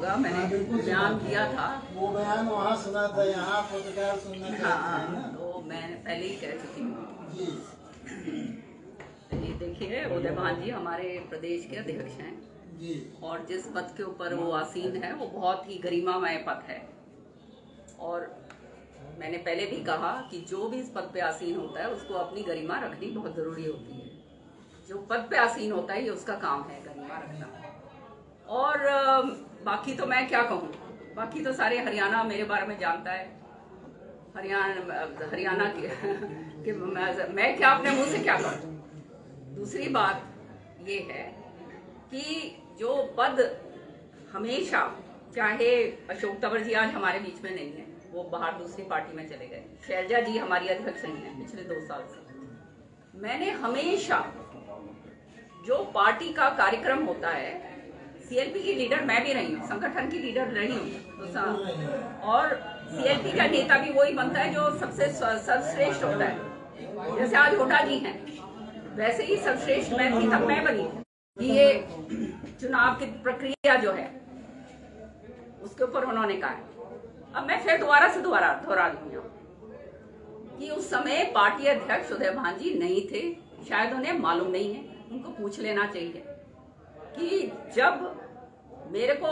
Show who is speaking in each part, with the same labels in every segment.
Speaker 1: होगा, मैंने बयान दिया था।
Speaker 2: वो बयान वहाँ सुना था, यहाँ पत्रकार सुनना चाहते हैं ना।
Speaker 1: तो मैं पहले ही कह चुकी हूँ
Speaker 2: जी।
Speaker 1: ये देखिए, उदय भान जी हमारे प्रदेश के अध्यक्ष हैं
Speaker 2: जी।
Speaker 1: और जिस पद के ऊपर वो आसीन है वो बहुत ही गरिमामय पद है। और मैंने पहले भी कहा कि जो भी इस पद पे आसीन होता है उसको अपनी गरिमा रखनी बहुत जरूरी होती है। जो पद पे आसीन होता है ये उसका काम है गरिमा रखना। और बाकी तो मैं क्या कहूँ, बाकी तो सारे हरियाणा मेरे बारे में जानता है। हरियाणा के मैं क्या अपने मुंह से क्या कहूँ। दूसरी बात ये है कि जो पद हमेशा, चाहे अशोक तंवर जी आज हमारे बीच में नहीं है, वो बाहर दूसरी पार्टी में चले गए, शैलजा जी हमारी अध्यक्ष नहीं है पिछले 2 साल से, मैंने हमेशा जो पार्टी का कार्यक्रम होता है, सीएलपी की लीडर मैं भी रही हूँ, संगठन की लीडर रही हूँ, तो और सीएलपी का नेता भी वही बनता है जो सबसे सर्वश्रेष्ठ होता है। जैसे आज हुड्डा जी हैं, वैसे ही सर्वश्रेष्ठ मैं थी तब मैं बनी कि ये चुनाव की प्रक्रिया जो है उसके ऊपर उन्होंने कहा है। अब मैं फिर दोबारा दोहरा दूंगी कि उस समय पार्टी अध्यक्ष उदय भान जी नहीं थे, शायद उन्हें मालूम नहीं है, उनको पूछ लेना चाहिए कि जब मेरे को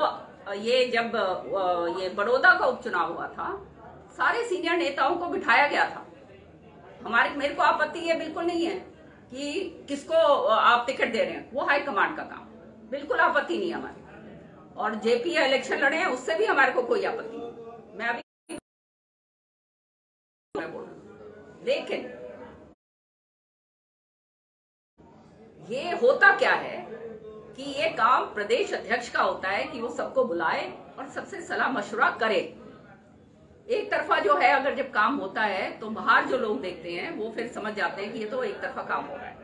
Speaker 1: जब ये बड़ौदा का उपचुनाव हुआ था, सारे सीनियर नेताओं को बिठाया गया था। मेरे को आपत्ति ये बिल्कुल नहीं है कि किसको आप टिकट दे रहे हैं, वो हाईकमांड का काम, बिल्कुल आपत्ति नहीं है हमारी। और जेपी इलेक्शन लड़े हैं उससे भी हमारे को कोई आपत्ति नहीं, मैं अभी बोल रहा हूं। लेकिन ये होता क्या है कि ये काम प्रदेश अध्यक्ष का होता है कि वो सबको बुलाए और सबसे सलाह मशवरा करे। एक तरफा जो है अगर जब काम होता है तो बाहर जो लोग देखते हैं वो फिर समझ जाते हैं कि ये तो एक तरफा काम हो रहा है,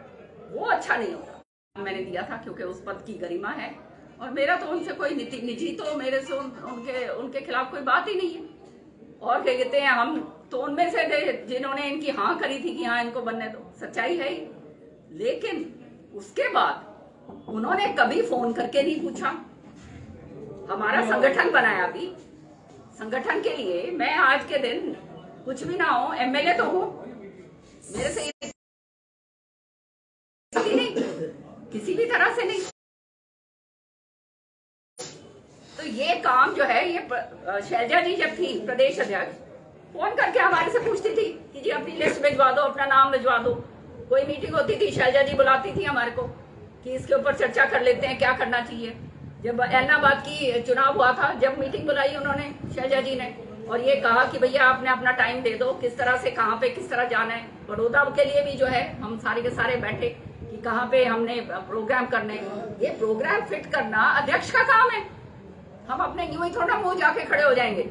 Speaker 1: वो अच्छा नहीं होता। मैंने दिया था क्योंकि उस पद की गरिमा है और मेरा तो उनसे कोई निजी तो मेरे से उनके खिलाफ कोई बात ही नहीं है। और क्या कहते हैं, हम तो उनमें से थे जिन्होंने इनकी हाँ करी थी कि हाँ इनको बनने दो, सच्चाई है ही। लेकिन उसके बाद उन्होंने कभी फोन करके नहीं पूछा। हमारा संगठन बनाया भी, संगठन के लिए मैं आज के दिन कुछ भी ना हो, एमएलए तो हूं, मेरे से नहीं, किसी भी तरह से नहीं। तो ये काम जो है, ये शैलजा जी जब थी प्रदेश अध्यक्ष, फोन करके हमारे से पूछती थी कि जी अपनी लिस्ट भिजवा दो, अपना नाम भिजवा दो। कोई मीटिंग होती थी, शैलजा जी बुलाती थी हमारे को कि इसके ऊपर चर्चा कर लेते हैं क्या करना चाहिए। जब ऐलनाबाद की चुनाव हुआ था, जब मीटिंग बुलाई उन्होंने शैलजा जी ने, और ये कहा कि भैया आपने अपना टाइम दे दो, किस तरह से कहाँ पे किस तरह जाना है। बड़ौदा के लिए भी जो है हम सारे के सारे बैठे कि कहाँ पे हमने प्रोग्राम करने। ये प्रोग्राम फिट करना अध्यक्ष का काम है। हम अपने यूं ही थोड़ा मुंह जाके खड़े हो जाएंगे।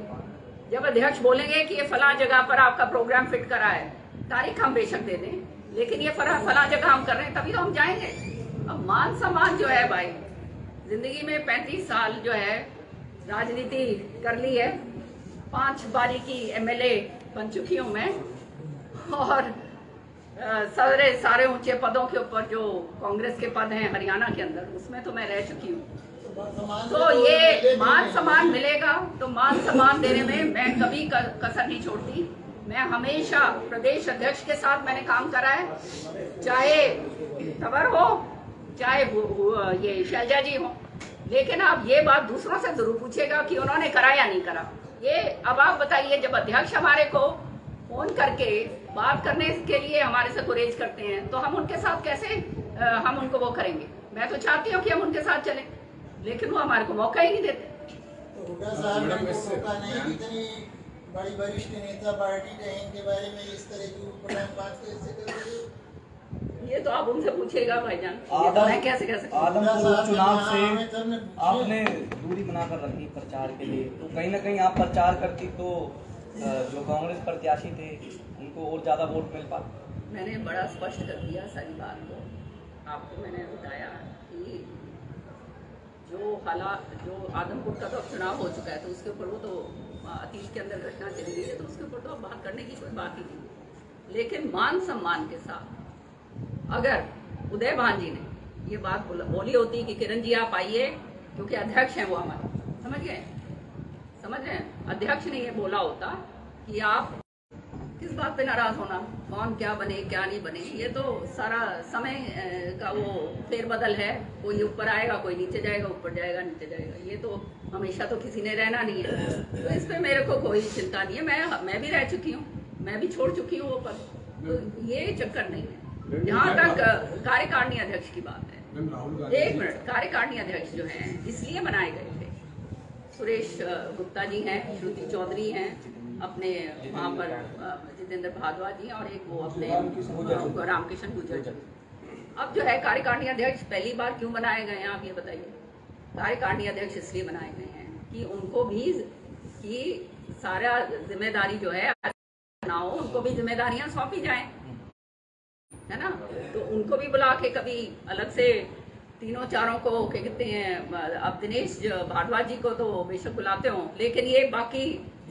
Speaker 1: जब अध्यक्ष बोलेंगे कि ये फला जगह पर आपका प्रोग्राम फिट करा है, तारीख हम बेशक दे दें, लेकिन ये फला जगह हम कर रहे हैं तभी तो हम जाएंगे। अब मान सम्मान जो है भाई, जिंदगी में 35 साल जो है राजनीति कर ली है, 5 बारी की एमएलए बन चुकी हूं मैं, और सारे ऊंचे पदों के ऊपर जो कांग्रेस के पद हैं हरियाणा के अंदर, उसमें तो मैं रह चुकी हूँ। तो ये मान सम्मान मिलेगा, तो मान सम्मान देने में मैं कभी कसर नहीं छोड़ती। मैं हमेशा प्रदेश अध्यक्ष के साथ मैंने काम करा है, चाहे तंवर हो चाहे ये शैलजा जी हो। लेकिन आप ये बात दूसरों से जरूर पूछेगा कि उन्होंने करा या नहीं करा। ये अब आप बताइए, जब अध्यक्ष हमारे को फोन करके बात करने के लिए हमारे से गुरेज करते हैं तो हम उनके साथ कैसे हम उनको वो करेंगे। मैं तो चाहती हूँ कि हम उनके साथ चलें, लेकिन वो हमारे को मौका ही नहीं देते।
Speaker 2: बड़ी वरिष्ठ नेता पार्टी रहे, इनके बारे में इस तरह की बात कैसे?
Speaker 1: ये तो आप उनसे पूछेगा भाईजान, ये तो मैं कैसे कह सकती हूँ।
Speaker 3: आदमपुर चुनाव से आपने दूरी बनाकर रखी प्रचार के लिए, तो कहीं ना कहीं आप प्रचार करती तो जो कांग्रेस प्रत्याशी थे उनको और ज्यादा वोट मिल पाता।
Speaker 1: मैंने बड़ा स्पष्ट कर दिया सारी बात को, आपको मैंने बताया कि जो आदमपुर का तो चुनाव हो चुका है, तो उसके ऊपर वो तो अतीत के अंदर घटना चली गई है, तो उसके ऊपर तो बात करने की कोई बात ही नहीं। लेकिन मान सम्मान के साथ अगर उदय भान जी ने ये बात बोली होती कि किरण जी आप आइए, क्योंकि अध्यक्ष हैं वो हमारे, समझ गए? समझ रहे हैं? अध्यक्ष ने ये बोला होता कि आप किस बात पे नाराज होना, कौन क्या बने क्या नहीं बने, ये तो सारा समय का वो फेरबदल है। कोई ऊपर आएगा, कोई नीचे जाएगा, ऊपर जाएगा, नीचे जाएगा। ये तो हमेशा तो किसी ने रहना नहीं है, तो इस पे मेरे को कोई चिंता नहीं है। मैं भी रह चुकी हूँ, मैं भी छोड़ चुकी हूँ वो पद, तो ये चक्कर नहीं है। जहाँ तक कार्यकारिणी अध्यक्ष की बात है, एक मिनट, कार्यकारिणी अध्यक्ष जो है इसलिए बनाए गए थे, सुरेश गुप्ता जी हैं, श्रुति चौधरी हैं, अपने वहाँ पर जितेंद्र भारद्वाज जी हैं, और एक वो अपने रामकिशन गुर्जर जी। अब जो है कार्यकारिणी अध्यक्ष पहली बार क्यों बनाए गए हैं, आप ये बताइए। कार्यकारिणी अध्यक्ष इसलिए बनाए गए हैं कि उनको भी कि सारा जिम्मेदारी जो है ना हो, उनको भी जिम्मेदारियां सौंपी जाएं, है ना। तो उनको भी बुला के कभी अलग से तीनों चारों को क्या कहते हैं, अब दिनेश भारद्वाज जी को तो बेशक बुलाते हो, लेकिन ये बाकी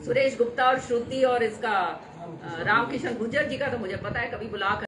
Speaker 1: सुरेश गुप्ता और श्रुति और इसका रामकिशन गुर्जर जी का तो मुझे पता है कभी बुला